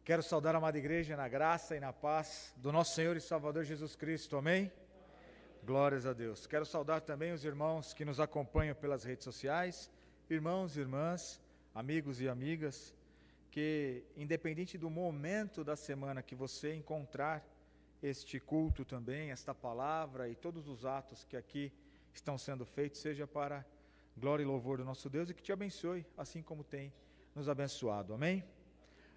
Quero saudar a amada igreja na graça e na paz do nosso Senhor e Salvador Jesus Cristo, amém? Glórias a Deus. Quero saudar também os irmãos que nos acompanham pelas redes sociais, irmãos e irmãs, amigos e amigas, que independente do momento da semana que você encontrar este culto também, esta palavra e todos os atos que aqui estão sendo feitos, seja para glória e louvor do nosso Deus e que te abençoe, assim como tem nos abençoado, amém?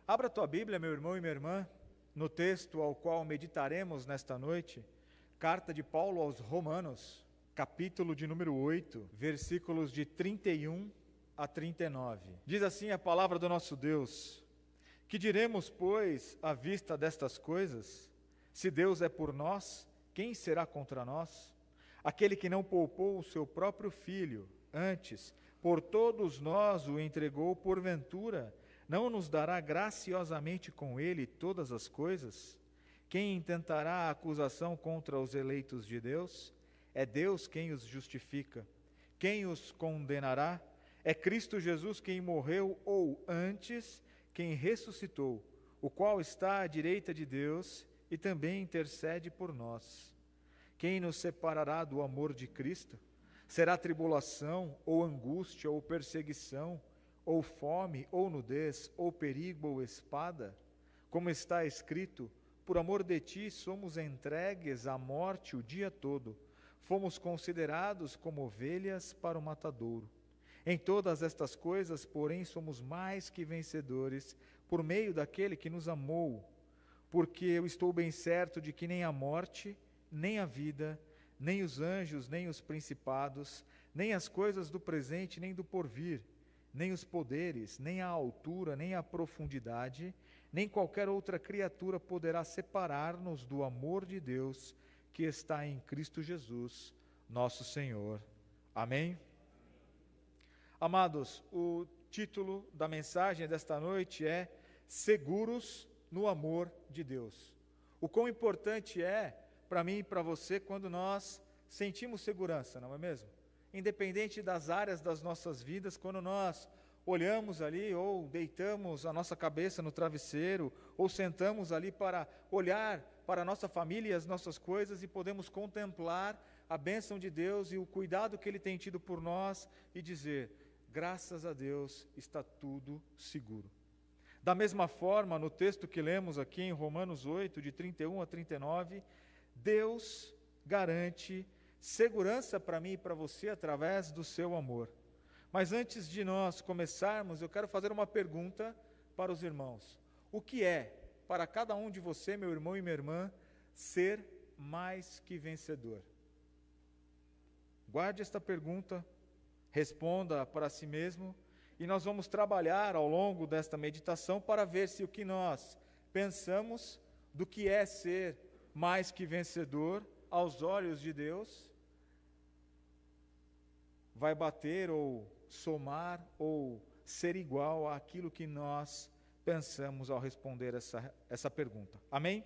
Abra a tua Bíblia, meu irmão e minha irmã, no texto ao qual meditaremos nesta noite, carta de Paulo aos Romanos, capítulo de número 8, versículos de 31 a 39. Diz assim a palavra do nosso Deus: que diremos, pois, à vista destas coisas? Se Deus é por nós, quem será contra nós? Aquele que não poupou o seu próprio filho, antes, por todos nós o entregou, porventura, não nos dará graciosamente com ele todas as coisas? Quem intentará a acusação contra os eleitos de Deus? É Deus quem os justifica. Quem os condenará? É Cristo Jesus quem morreu, ou antes, quem ressuscitou, o qual está à direita de Deus e também intercede por nós. Quem nos separará do amor de Cristo? Será tribulação, ou angústia, ou perseguição, ou fome, ou nudez, ou perigo, ou espada? Como está escrito: por amor de ti somos entregues à morte o dia todo, fomos considerados como ovelhas para o matadouro. Em todas estas coisas, porém, somos mais que vencedores, por meio daquele que nos amou, porque eu estou bem certo de que nem a morte, nem a vida, nem os anjos, nem os principados, nem as coisas do presente, nem do porvir, nem os poderes, nem a altura, nem a profundidade, nem qualquer outra criatura poderá separar-nos do amor de Deus que está em Cristo Jesus, nosso Senhor. Amém? Amados, o título da mensagem desta noite é Seguros no Amor de Deus. O quão importante é para mim e para você quando nós sentimos segurança, não é mesmo? Independente das áreas das nossas vidas, quando nós olhamos ali ou deitamos a nossa cabeça no travesseiro ou sentamos ali para olhar para a nossa família e as nossas coisas e podemos contemplar a bênção de Deus e o cuidado que Ele tem tido por nós e dizer, graças a Deus está tudo seguro. Da mesma forma, no texto que lemos aqui em Romanos 8, de 31 a 39, Deus garante segurança para mim e para você através do seu amor. Mas antes de nós começarmos, eu quero fazer uma pergunta para os irmãos. O que é, para cada um de você, meu irmão e minha irmã, ser mais que vencedor? Guarde esta pergunta, responda para si mesmo, e nós vamos trabalhar ao longo desta meditação para ver se o que nós pensamos do que é ser mais que vencedor aos olhos de Deus vai bater ou somar ou ser igual àquilo que nós pensamos ao responder essa pergunta. Amém?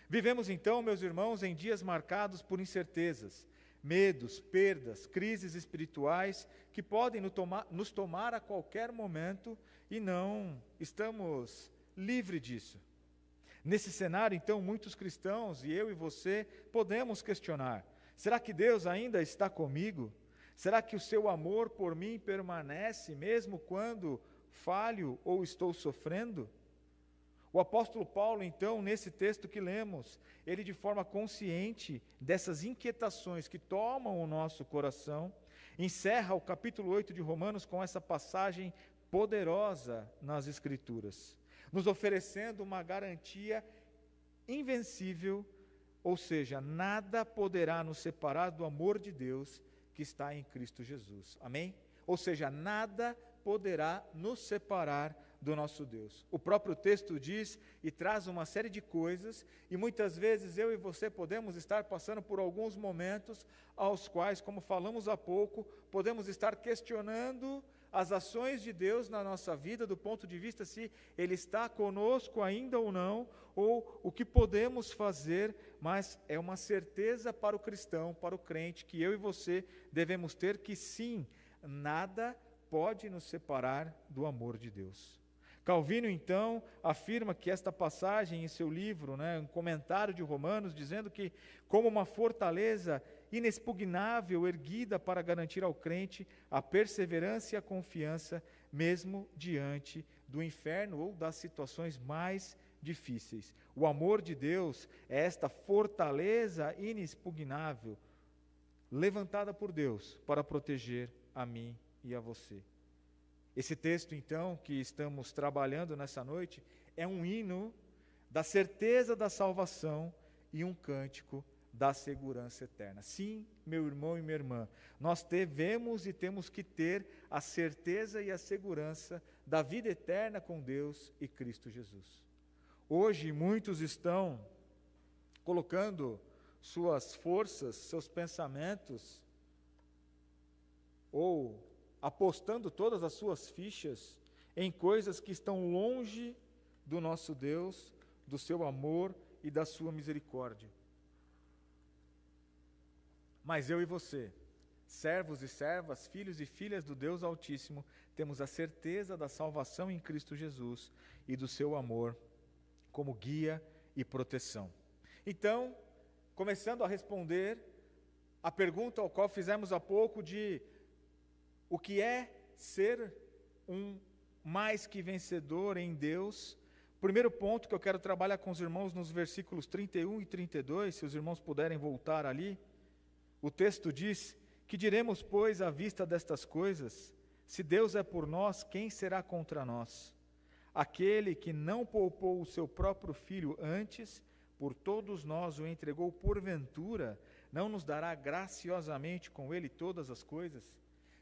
Vivemos então, meus irmãos, em dias marcados por incertezas, medos, perdas, crises espirituais que podem nos tomar a qualquer momento e não estamos livres disso. Nesse cenário, então, muitos cristãos, e eu e você, podemos questionar, será que Deus ainda está comigo? Será que o seu amor por mim permanece mesmo quando falho ou estou sofrendo? O apóstolo Paulo, então, nesse texto que lemos, ele de forma consciente dessas inquietações que tomam o nosso coração, encerra o capítulo 8 de Romanos com essa passagem poderosa nas Escrituras, nos oferecendo uma garantia invencível, ou seja, nada poderá nos separar do amor de Deus que está em Cristo Jesus. Amém? Ou seja, nada poderá nos separar do nosso Deus. O próprio texto diz e traz uma série de coisas, e muitas vezes eu e você podemos estar passando por alguns momentos aos quais, como falamos há pouco, podemos estar questionando as ações de Deus na nossa vida, do ponto de vista se Ele está conosco ainda ou não, ou o que podemos fazer, mas é uma certeza para o cristão, para o crente, que eu e você devemos ter que sim, nada pode nos separar do amor de Deus. Calvino, então, afirma que esta passagem em seu livro, um comentário de Romanos, dizendo que, como uma fortaleza inexpugnável erguida para garantir ao crente a perseverança e a confiança, mesmo diante do inferno ou das situações mais difíceis. O amor de Deus é esta fortaleza inexpugnável, levantada por Deus para proteger a mim e a você. Esse texto, então, que estamos trabalhando nessa noite, é um hino da certeza da salvação e um cântico da segurança eterna. Sim, meu irmão e minha irmã, nós devemos e temos que ter a certeza e a segurança da vida eterna com Deus e Cristo Jesus. Hoje, muitos estão colocando suas forças, seus pensamentos, ou apostando todas as suas fichas em coisas que estão longe do nosso Deus, do seu amor e da sua misericórdia. Mas eu e você, servos e servas, filhos e filhas do Deus Altíssimo, temos a certeza da salvação em Cristo Jesus e do seu amor como guia e proteção. Então, começando a responder a pergunta ao qual fizemos há pouco de o que é ser um mais que vencedor em Deus. Primeiro ponto que eu quero trabalhar com os irmãos nos versículos 31 e 32, se os irmãos puderem voltar ali. O texto diz: que diremos, pois, à vista destas coisas? Se Deus é por nós, quem será contra nós? Aquele que não poupou o seu próprio filho, antes, por todos nós o entregou, porventura, não nos dará graciosamente com ele todas as coisas?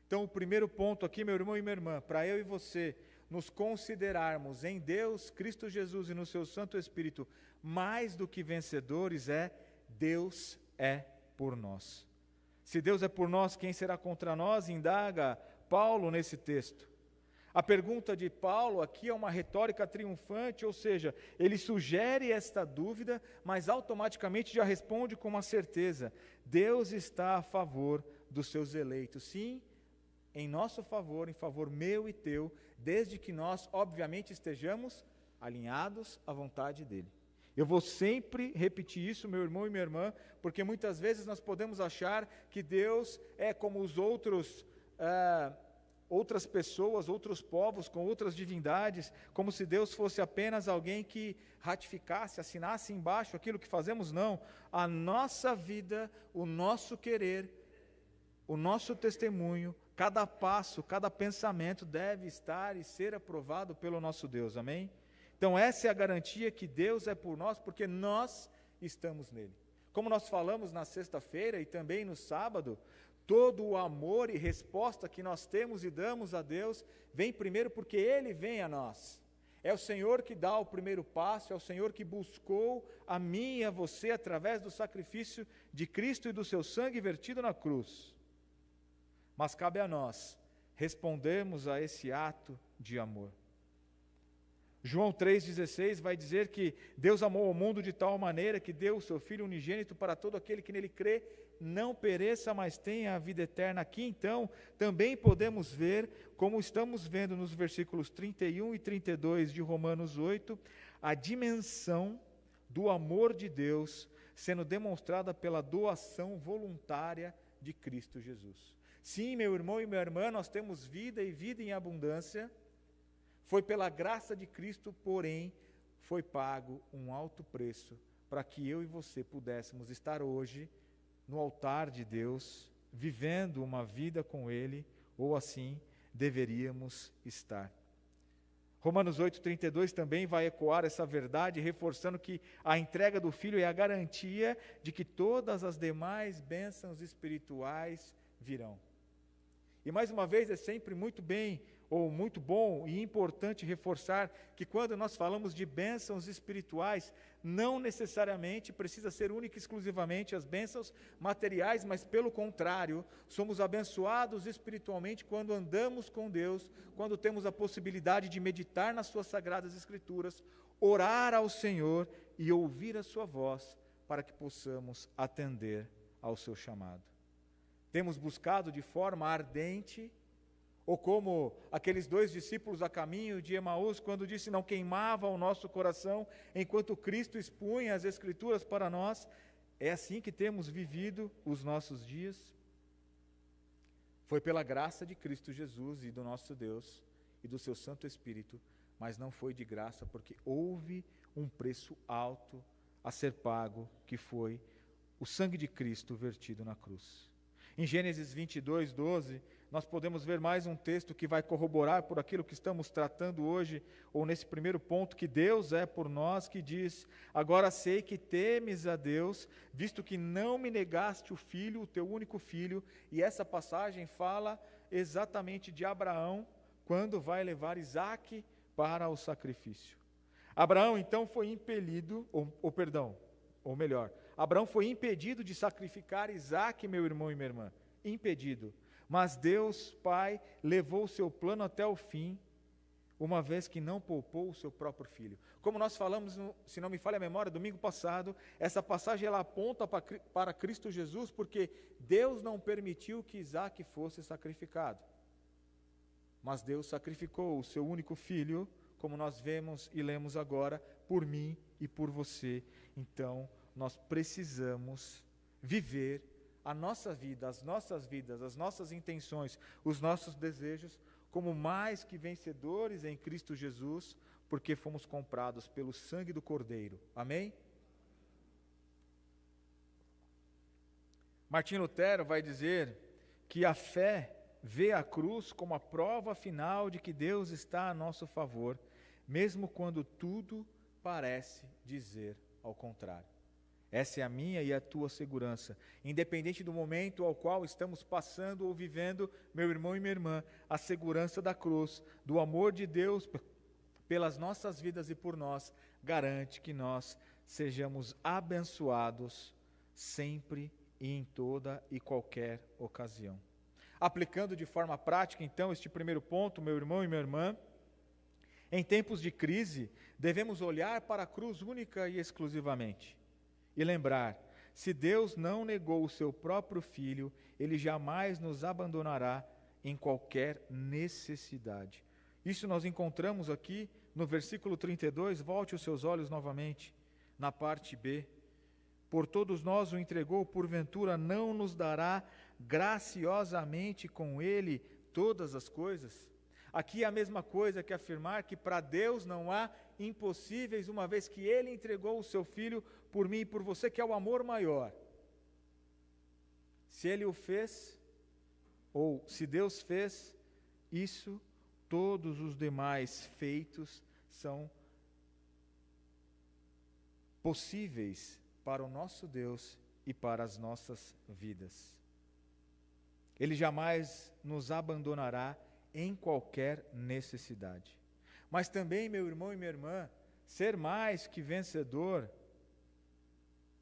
Então, o primeiro ponto aqui, meu irmão e minha irmã, para eu e você nos considerarmos em Deus, Cristo Jesus e no seu Santo Espírito mais do que vencedores, Deus é por nós. Se Deus é por nós, quem será contra nós? Indaga Paulo nesse texto. A pergunta de Paulo aqui é uma retórica triunfante, ou seja, ele sugere esta dúvida, mas automaticamente já responde com uma certeza: Deus está a favor dos seus eleitos. Sim, em nosso favor, em favor meu e teu, desde que nós, obviamente, estejamos alinhados à vontade dele. Eu vou sempre repetir isso, meu irmão e minha irmã, porque muitas vezes nós podemos achar que Deus é como os outras pessoas, outros povos, com outras divindades, como se Deus fosse apenas alguém que ratificasse, assinasse embaixo aquilo que fazemos. Não, a nossa vida, o nosso querer, o nosso testemunho, cada passo, cada pensamento deve estar e ser aprovado pelo nosso Deus, amém? Então essa é a garantia que Deus é por nós, porque nós estamos nele. Como nós falamos na sexta-feira e também no sábado, todo o amor e resposta que nós temos e damos a Deus, vem primeiro porque Ele vem a nós. É o Senhor que dá o primeiro passo, é o Senhor que buscou a mim e a você através do sacrifício de Cristo e do seu sangue vertido na cruz. Mas cabe a nós respondermos a esse ato de amor. João 3,16 vai dizer que Deus amou o mundo de tal maneira que deu o seu Filho unigênito para todo aquele que nele crê, não pereça, mas tenha a vida eterna. Aqui então também podemos ver, como estamos vendo nos versículos 31 e 32 de Romanos 8, a dimensão do amor de Deus sendo demonstrada pela doação voluntária de Cristo Jesus. Sim, meu irmão e minha irmã, nós temos vida e vida em abundância. Foi pela graça de Cristo, porém, foi pago um alto preço para que eu e você pudéssemos estar hoje no altar de Deus, vivendo uma vida com Ele, ou assim deveríamos estar. Romanos 8,32 também vai ecoar essa verdade, reforçando que a entrega do Filho é a garantia de que todas as demais bênçãos espirituais virão. E mais uma vez é sempre muito bom e importante reforçar que quando nós falamos de bênçãos espirituais, não necessariamente precisa ser única e exclusivamente as bênçãos materiais, mas pelo contrário, somos abençoados espiritualmente quando andamos com Deus, quando temos a possibilidade de meditar nas suas sagradas escrituras, orar ao Senhor e ouvir a sua voz, para que possamos atender ao seu chamado. Temos buscado de forma ardente Ou como aqueles 2 discípulos a caminho de Emaús, quando disse: não queimava o nosso coração enquanto Cristo expunha as Escrituras para nós. É assim que temos vivido os nossos dias. Foi pela graça de Cristo Jesus e do nosso Deus e do seu Santo Espírito, mas não foi de graça, porque houve um preço alto a ser pago, que foi o sangue de Cristo vertido na cruz. Em Gênesis 22, 12, nós podemos ver mais um texto que vai corroborar por aquilo que estamos tratando hoje, ou nesse primeiro ponto, que Deus é por nós, que diz: agora sei que temes a Deus, visto que não me negaste o filho, o teu único filho. E essa passagem fala exatamente de Abraão, quando vai levar Isaque para o sacrifício. Abraão então foi impelido, Abraão foi impedido de sacrificar Isaque, meu irmão e minha irmã, impedido. Mas Deus, Pai, levou o seu plano até o fim, uma vez que não poupou o seu próprio filho. Como nós falamos, se não me falha a memória, domingo passado, essa passagem ela aponta para Cristo Jesus, porque Deus não permitiu que Isaque fosse sacrificado. Mas Deus sacrificou o seu único filho, como nós vemos e lemos agora, por mim e por você. Então, nós precisamos viver a nossa vida, as nossas vidas, as nossas intenções, os nossos desejos, como mais que vencedores em Cristo Jesus, porque fomos comprados pelo sangue do Cordeiro. Amém? Martim Lutero vai dizer que a fé vê a cruz como a prova final de que Deus está a nosso favor, mesmo quando tudo parece dizer ao contrário. Essa é a minha e a tua segurança. Independente do momento ao qual estamos passando ou vivendo, meu irmão e minha irmã, a segurança da cruz, do amor de Deus pelas nossas vidas e por nós, garante que nós sejamos abençoados sempre e em toda e qualquer ocasião. Aplicando de forma prática, então, este primeiro ponto, meu irmão e minha irmã, em tempos de crise, devemos olhar para a cruz única e exclusivamente. E lembrar, se Deus não negou o seu próprio Filho, Ele jamais nos abandonará em qualquer necessidade. Isso nós encontramos aqui no versículo 32, volte os seus olhos novamente, na parte B. Por todos nós o entregou, porventura não nos dará graciosamente com Ele todas as coisas? Aqui é a mesma coisa que afirmar que para Deus não há impossíveis, uma vez que Ele entregou o seu Filho por mim e por você, que é o amor maior. Se Ele o fez, ou se Deus fez isso, todos os demais feitos são possíveis para o nosso Deus e para as nossas vidas. Ele jamais nos abandonará em qualquer necessidade. Mas também, meu irmão e minha irmã, ser mais que vencedor.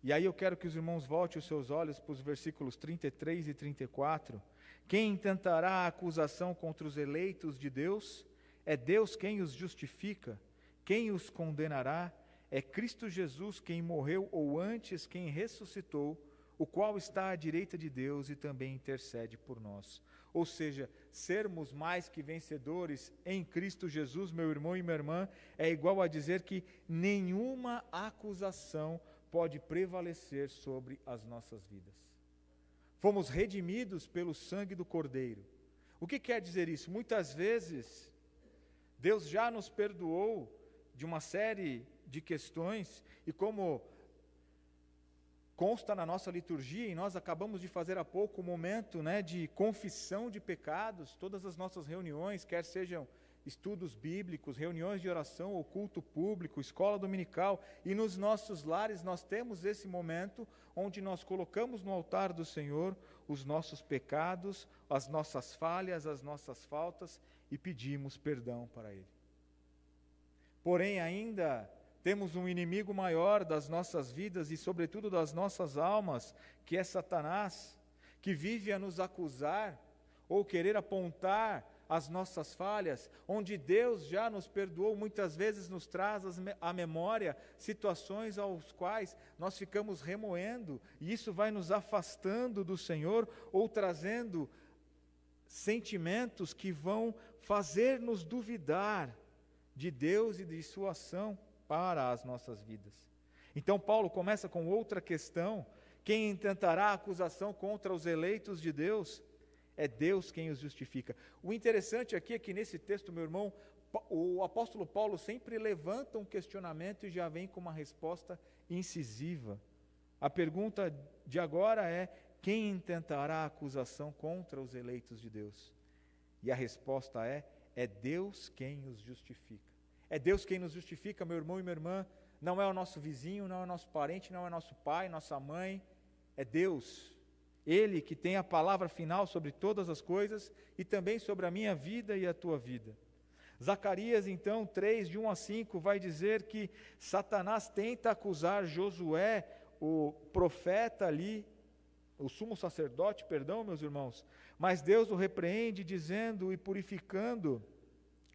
E aí eu quero que os irmãos voltem os seus olhos para os versículos 33 e 34. Quem intentará acusação contra os eleitos de Deus? É Deus quem os justifica. Quem os condenará? É Cristo Jesus quem morreu, ou antes quem ressuscitou, o qual está à direita de Deus e também intercede por nós. Ou seja, sermos mais que vencedores em Cristo Jesus, meu irmão e minha irmã, é igual a dizer que nenhuma acusação pode prevalecer sobre as nossas vidas. Fomos redimidos pelo sangue do Cordeiro. O que quer dizer isso? Muitas vezes, Deus já nos perdoou de uma série de questões, e como consta na nossa liturgia, e nós acabamos de fazer há pouco o momento, de confissão de pecados, todas as nossas reuniões, quer sejam estudos bíblicos, reuniões de oração, ou culto público, escola dominical, e nos nossos lares nós temos esse momento onde nós colocamos no altar do Senhor os nossos pecados, as nossas falhas, as nossas faltas, e pedimos perdão para Ele. Porém, ainda temos um inimigo maior das nossas vidas e, sobretudo, das nossas almas, que é Satanás, que vive a nos acusar ou querer apontar as nossas falhas, onde Deus já nos perdoou, muitas vezes nos traz à memória situações aos quais nós ficamos remoendo, e isso vai nos afastando do Senhor ou trazendo sentimentos que vão fazer-nos duvidar de Deus e de sua ação para as nossas vidas. Então Paulo começa com outra questão: quem intentará acusação contra os eleitos de Deus? É Deus quem os justifica. O interessante aqui é que nesse texto, meu irmão, o apóstolo Paulo sempre levanta um questionamento e já vem com uma resposta incisiva. A pergunta de agora é: quem intentará acusação contra os eleitos de Deus? E a resposta é Deus quem os justifica. É Deus quem nos justifica, meu irmão e minha irmã. Não é o nosso vizinho, não é o nosso parente, não é nosso pai, nossa mãe. É Deus. Ele que tem a palavra final sobre todas as coisas e também sobre a minha vida e a tua vida. Zacarias, então, 3, de 1 a 5, vai dizer que Satanás tenta acusar Josué, o profeta ali, o sumo sacerdote, perdão, meus irmãos, mas Deus o repreende, dizendo e purificando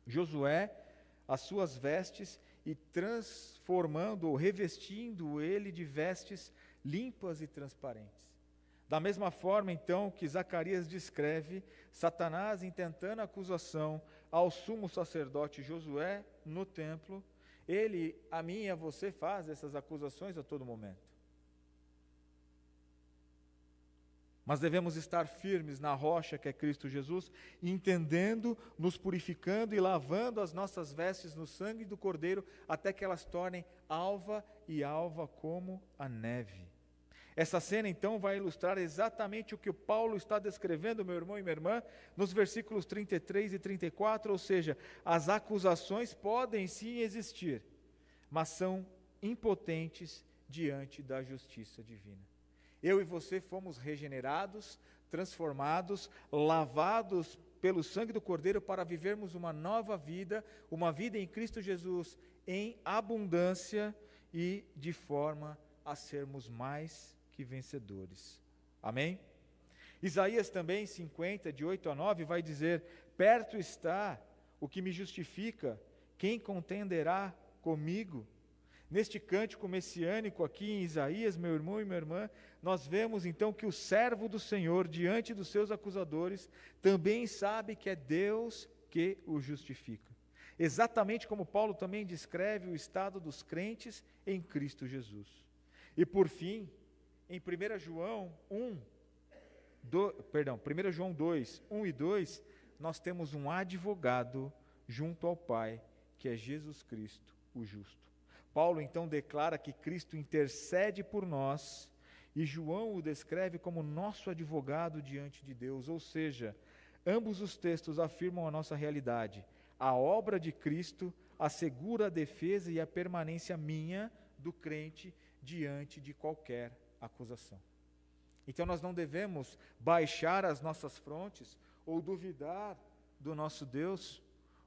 Josué as suas vestes e transformando ou revestindo ele de vestes limpas e transparentes. Da mesma forma, então, que Zacarias descreve Satanás intentando acusação ao sumo sacerdote Josué no templo, ele, a mim e a você, faz essas acusações a todo momento. Mas devemos estar firmes na rocha que é Cristo Jesus, entendendo, nos purificando e lavando as nossas vestes no sangue do Cordeiro, até que elas tornem alva como a neve. Essa cena, então, vai ilustrar exatamente o que o Paulo está descrevendo, meu irmão e minha irmã, nos versículos 33 e 34, ou seja, as acusações podem sim existir, mas são impotentes diante da justiça divina. Eu e você fomos regenerados, transformados, lavados pelo sangue do Cordeiro para vivermos uma nova vida, uma vida em Cristo Jesus em abundância e de forma a sermos mais que vencedores. Amém? Isaías também 50, de 8 a 9, vai dizer: perto está o que me justifica, quem contenderá comigo? Neste cântico messiânico aqui em Isaías, meu irmão e minha irmã, nós vemos então que o servo do Senhor, diante dos seus acusadores, também sabe que é Deus que o justifica. Exatamente como Paulo também descreve o estado dos crentes em Cristo Jesus. E por fim, em 1 João 2, 1 e 2, nós temos um advogado junto ao Pai, que é Jesus Cristo, o justo. Paulo então declara que Cristo intercede por nós, e João o descreve como nosso advogado diante de Deus, ou seja, ambos os textos afirmam a nossa realidade. A obra de Cristo assegura a defesa e a permanência minha, do crente, diante de qualquer acusação. Então nós não devemos baixar as nossas frontes, ou duvidar do nosso Deus,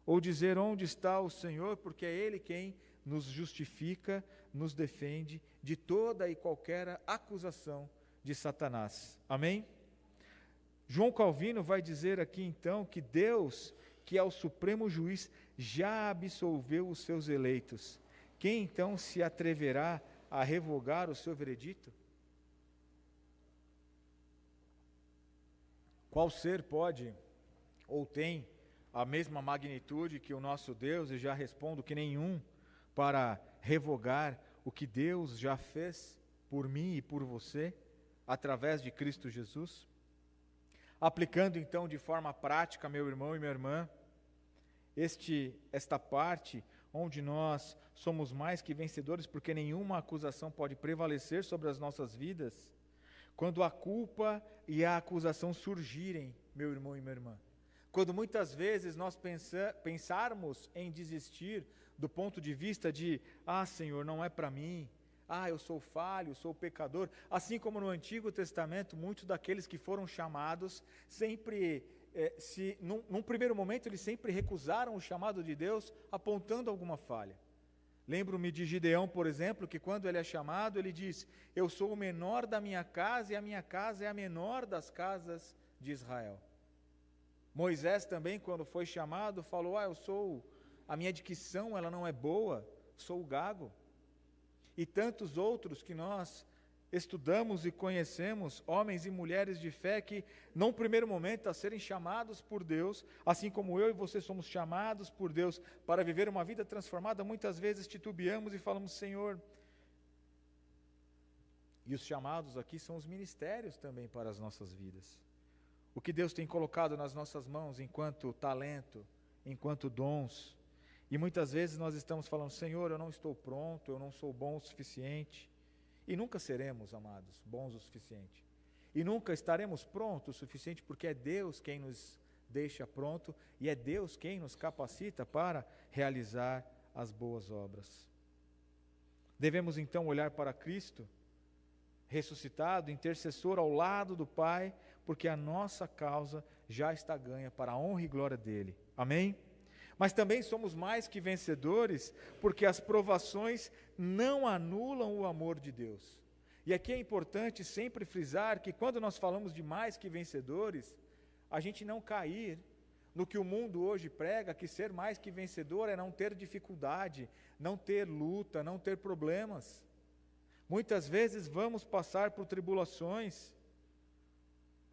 ou dizer onde está o Senhor, porque é Ele quem nos justifica, nos defende de toda e qualquer acusação de Satanás. Amém? João Calvino vai dizer aqui então que Deus, que é o supremo juiz, já absolveu os seus eleitos. Quem então se atreverá a revogar o seu veredito? Qual ser pode ou tem a mesma magnitude que o nosso Deus? E já respondo que nenhum, para revogar o que Deus já fez por mim e por você, através de Cristo Jesus? Aplicando então de forma prática, meu irmão e minha irmã, esta parte onde nós somos mais que vencedores, porque nenhuma acusação pode prevalecer sobre as nossas vidas, quando a culpa e a acusação surgirem, meu irmão e minha irmã. Quando muitas vezes nós pensarmos em desistir do ponto de vista de, Senhor, não é para mim, eu sou falho, sou pecador, assim como no Antigo Testamento, muitos daqueles que foram chamados, sempre, num primeiro momento, eles sempre recusaram o chamado de Deus, apontando alguma falha. Lembro-me de Gideão, por exemplo, que quando ele é chamado, ele diz: eu sou o menor da minha casa e a minha casa é a menor das casas de Israel. Moisés também, quando foi chamado, falou: a minha dicção ela não é boa, sou gago. E tantos outros que nós estudamos e conhecemos homens e mulheres de fé que, num primeiro momento, a serem chamados por Deus, assim como eu e você somos chamados por Deus para viver uma vida transformada, muitas vezes titubeamos e falamos, Senhor. E os chamados aqui são os ministérios também para as nossas vidas. O que Deus tem colocado nas nossas mãos enquanto talento, enquanto dons. E muitas vezes nós estamos falando, Senhor, eu não estou pronto, eu não sou bom o suficiente. E nunca seremos, amados, bons o suficiente. E nunca estaremos prontos o suficiente, porque é Deus quem nos deixa pronto e é Deus quem nos capacita para realizar as boas obras. Devemos então olhar para Cristo, ressuscitado, intercessor ao lado do Pai, porque a nossa causa já está ganha para a honra e glória dele. Amém? Mas também somos mais que vencedores, porque as provações não anulam o amor de Deus. E aqui é importante sempre frisar que quando nós falamos de mais que vencedores, a gente não cair no que o mundo hoje prega, que ser mais que vencedor é não ter dificuldade, não ter luta, não ter problemas. Muitas vezes vamos passar por tribulações,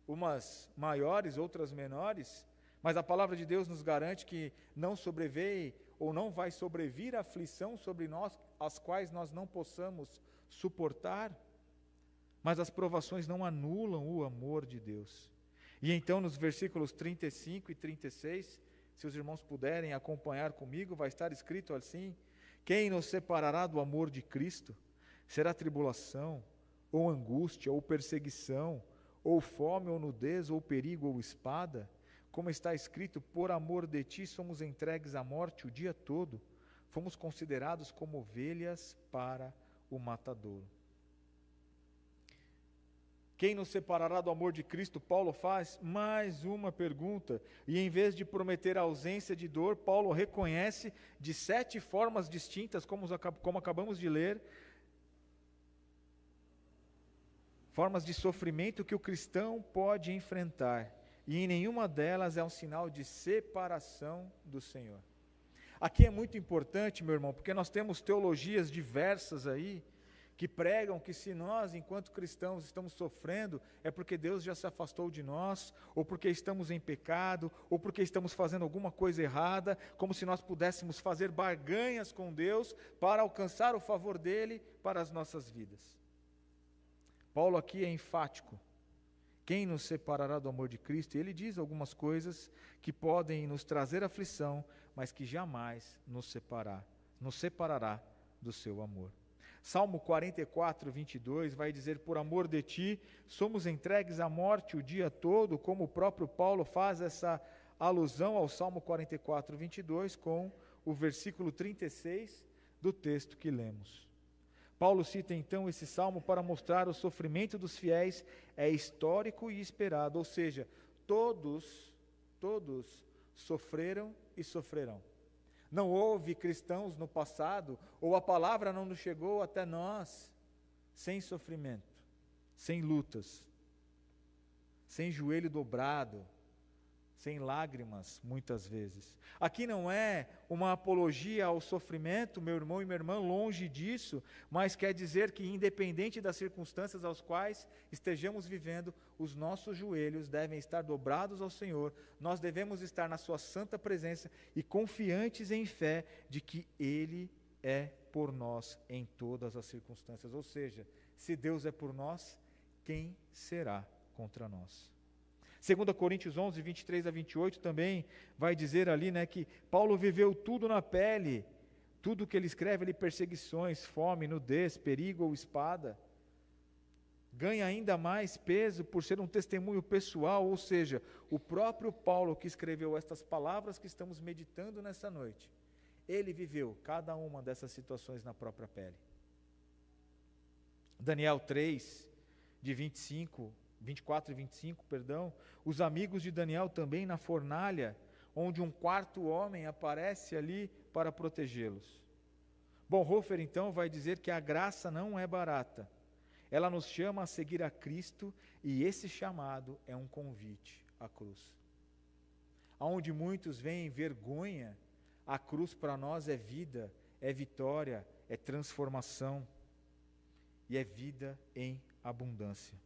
umas maiores, outras menores, mas a palavra de Deus nos garante que não sobreveio ou não vai sobrevir aflição sobre nós, as quais nós não possamos suportar, mas as provações não anulam o amor de Deus. E então nos versículos 35 e 36, se os irmãos puderem acompanhar comigo, vai estar escrito assim, quem nos separará do amor de Cristo? Será tribulação, ou angústia, ou perseguição, ou fome, ou nudez, ou perigo, ou espada? Como está escrito, por amor de ti somos entregues à morte o dia todo, fomos considerados como ovelhas para o matadouro. Quem nos separará do amor de Cristo? Paulo faz mais uma pergunta, e em vez de prometer a ausência de dor, Paulo reconhece de 7 formas distintas, como acabamos de ler, formas de sofrimento que o cristão pode enfrentar. E em nenhuma delas é um sinal de separação do Senhor. Aqui é muito importante, meu irmão, porque nós temos teologias diversas aí, que pregam que se nós, enquanto cristãos, estamos sofrendo, é porque Deus já se afastou de nós, ou porque estamos em pecado, ou porque estamos fazendo alguma coisa errada, como se nós pudéssemos fazer barganhas com Deus para alcançar o favor dele para as nossas vidas. Paulo aqui é enfático. Quem nos separará do amor de Cristo? E ele diz algumas coisas que podem nos trazer aflição, mas que jamais nos separará do seu amor. Salmo 44, 22 vai dizer, por amor de ti, somos entregues à morte o dia todo, como o próprio Paulo faz essa alusão ao Salmo 44, 22, com o versículo 36 do texto que lemos. Paulo cita então esse salmo para mostrar o sofrimento dos fiéis é histórico e esperado, ou seja, todos sofreram e sofrerão. Não houve cristãos no passado, ou a palavra não nos chegou até nós, sem sofrimento, sem lutas, sem joelho dobrado, sem lágrimas, muitas vezes. Aqui não é uma apologia ao sofrimento, meu irmão e minha irmã, longe disso, mas quer dizer que, independente das circunstâncias aos quais estejamos vivendo, os nossos joelhos devem estar dobrados ao Senhor, nós devemos estar na sua santa presença e confiantes em fé de que Ele é por nós em todas as circunstâncias. Ou seja, se Deus é por nós, quem será contra nós? 2 Coríntios 11, 23 a 28 também vai dizer ali, que Paulo viveu tudo na pele, tudo que ele escreve ali, perseguições, fome, nudez, perigo ou espada, ganha ainda mais peso por ser um testemunho pessoal, ou seja, o próprio Paulo que escreveu estas palavras que estamos meditando nessa noite, ele viveu cada uma dessas situações na própria pele. Daniel 3, de 24 e 25, os amigos de Daniel também na fornalha, onde um quarto homem aparece ali para protegê-los. Bonhoeffer então vai dizer que a graça não é barata, ela nos chama a seguir a Cristo e esse chamado é um convite à cruz. Aonde muitos veem vergonha, a cruz para nós é vida, é vitória, é transformação. e é vida em abundância.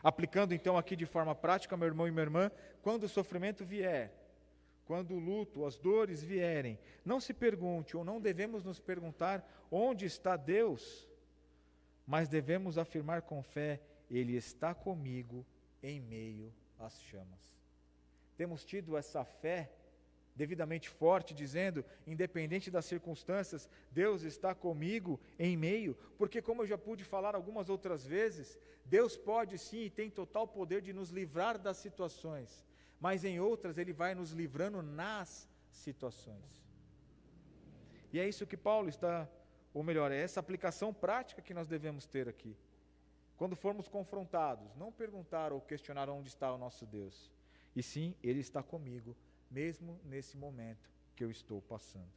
Aplicando então aqui de forma prática, meu irmão e minha irmã, quando o sofrimento vier, quando o luto, as dores vierem, não se pergunte, ou não devemos nos perguntar onde está Deus, mas devemos afirmar com fé, Ele está comigo em meio às chamas. Temos tido essa fé devidamente forte, dizendo, independente das circunstâncias, Deus está comigo em meio, porque como eu já pude falar algumas outras vezes, Deus pode sim e tem total poder de nos livrar das situações, mas em outras Ele vai nos livrando nas situações. E é isso que Paulo está, ou melhor, é essa aplicação prática que nós devemos ter aqui. Quando formos confrontados, não perguntar ou questionar onde está o nosso Deus, e sim, Ele está comigo, mesmo nesse momento que eu estou passando.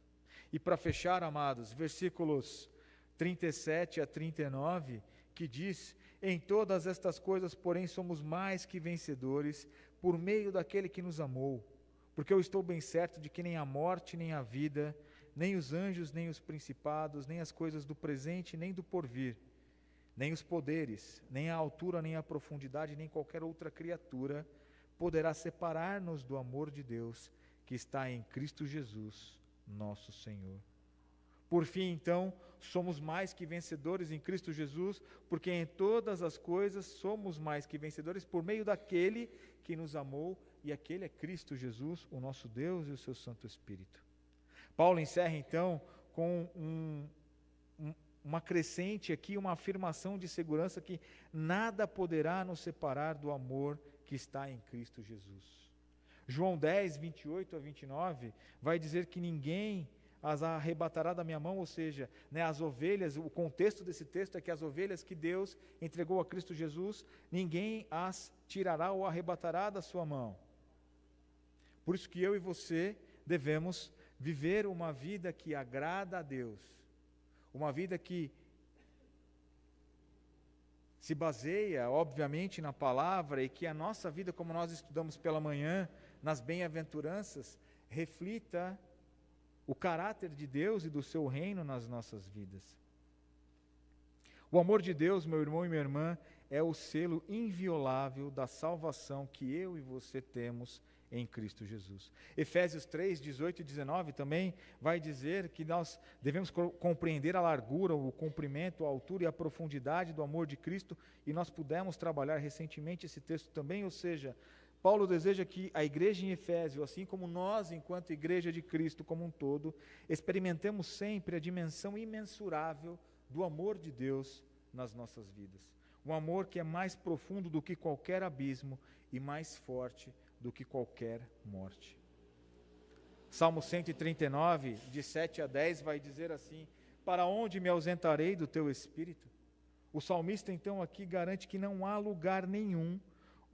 E para fechar, amados, versículos 37 a 39, que diz, em todas estas coisas, porém, somos mais que vencedores, por meio daquele que nos amou, porque eu estou bem certo de que nem a morte, nem a vida, nem os anjos, nem os principados, nem as coisas do presente, nem do porvir, nem os poderes, nem a altura, nem a profundidade, nem qualquer outra criatura, poderá separar-nos do amor de Deus que está em Cristo Jesus, nosso Senhor. Por fim, então, somos mais que vencedores em Cristo Jesus, porque em todas as coisas somos mais que vencedores por meio daquele que nos amou, e aquele é Cristo Jesus, o nosso Deus e o seu Santo Espírito. Paulo encerra então com uma crescente aqui, uma afirmação de segurança que nada poderá nos separar do amor que está em Cristo Jesus. João 10, 28 a 29, vai dizer que ninguém as arrebatará da minha mão, ou seja, as ovelhas, o contexto desse texto é que as ovelhas que Deus entregou a Cristo Jesus, ninguém as tirará ou arrebatará da sua mão. Por isso que eu e você devemos viver uma vida que agrada a Deus, uma vida que se baseia, obviamente, na palavra, e que a nossa vida, como nós estudamos pela manhã, nas bem-aventuranças, reflita o caráter de Deus e do seu reino nas nossas vidas. O amor de Deus, meu irmão e minha irmã, é o selo inviolável da salvação que eu e você temos em Cristo Jesus. Efésios 3, 18 e 19 também vai dizer que nós devemos compreender a largura, o comprimento, a altura e a profundidade do amor de Cristo, e nós pudemos trabalhar recentemente esse texto também, ou seja, Paulo deseja que a igreja em Efésio, assim como nós, enquanto igreja de Cristo como um todo, experimentemos sempre a dimensão imensurável do amor de Deus nas nossas vidas. Um amor que é mais profundo do que qualquer abismo e mais forte do que qualquer morte. Salmo 139, de 7 a 10, vai dizer assim, para onde me ausentarei do teu Espírito? O salmista então aqui garante que não há lugar nenhum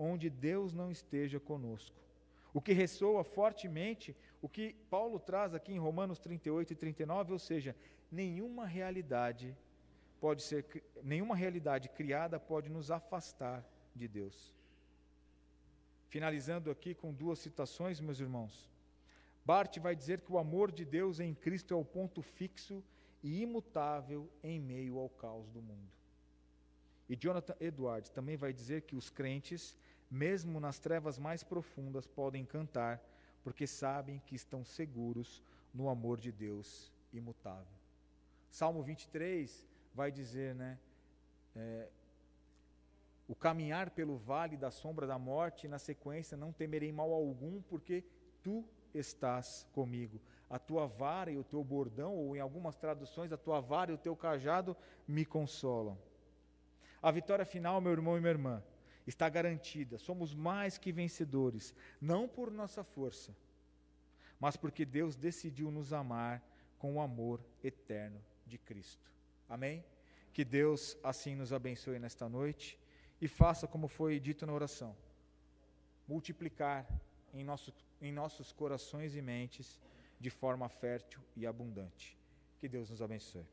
onde Deus não esteja conosco. O que ressoa fortemente, o que Paulo traz aqui em Romanos 38 e 39, ou seja, nenhuma realidade criada pode nos afastar de Deus. Finalizando aqui com duas citações, meus irmãos. Barth vai dizer que o amor de Deus em Cristo é o ponto fixo e imutável em meio ao caos do mundo. E Jonathan Edwards também vai dizer que os crentes, mesmo nas trevas mais profundas, podem cantar, porque sabem que estão seguros no amor de Deus imutável. Salmo 23 vai dizer, o caminhar pelo vale da sombra da morte, na sequência, não temerei mal algum, porque tu estás comigo. A tua vara e o teu bordão, ou em algumas traduções, a tua vara e o teu cajado me consolam. A vitória final, meu irmão e minha irmã, está garantida. Somos mais que vencedores, não por nossa força, mas porque Deus decidiu nos amar com o amor eterno de Cristo. Amém? Que Deus assim nos abençoe nesta noite e faça como foi dito na oração, multiplicar em nossos corações e mentes de forma fértil e abundante. Que Deus nos abençoe.